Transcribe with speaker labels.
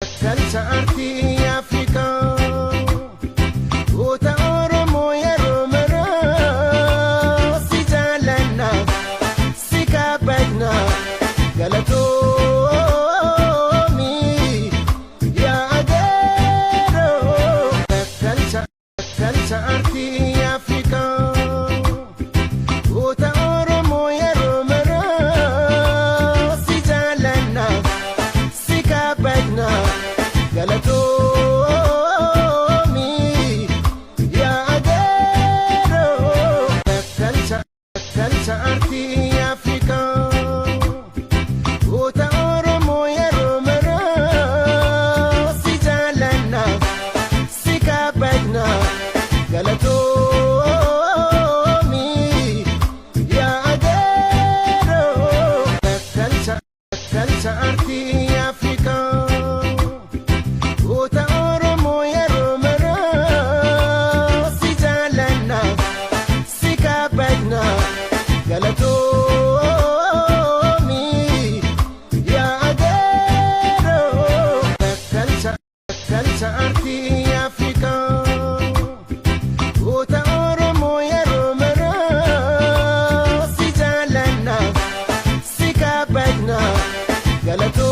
Speaker 1: Kalcha artii Afrikaa goota Oromoo yeroo maraa si jaalladha si kabajna galatoomi yaa adeeroo. Kalcha artii Afrikaa goota Oromoo yeroo maraa si jaalladha si kabajna galatoomi yaa adeeroo. Kalcha artii Afrikaa goota Oromoo yeroo maraa si jaalladha si kabajna galatoomi yaa adeeroo. Kalcha artii Afrikaa goota Oromoo yeroo maraa si jaalladha si kabajna galatoomi yaa adeeroo. Kalcha artii Afrikaa goota Oromoo yeroo maraa si jaalladha si kabajna galatoomi.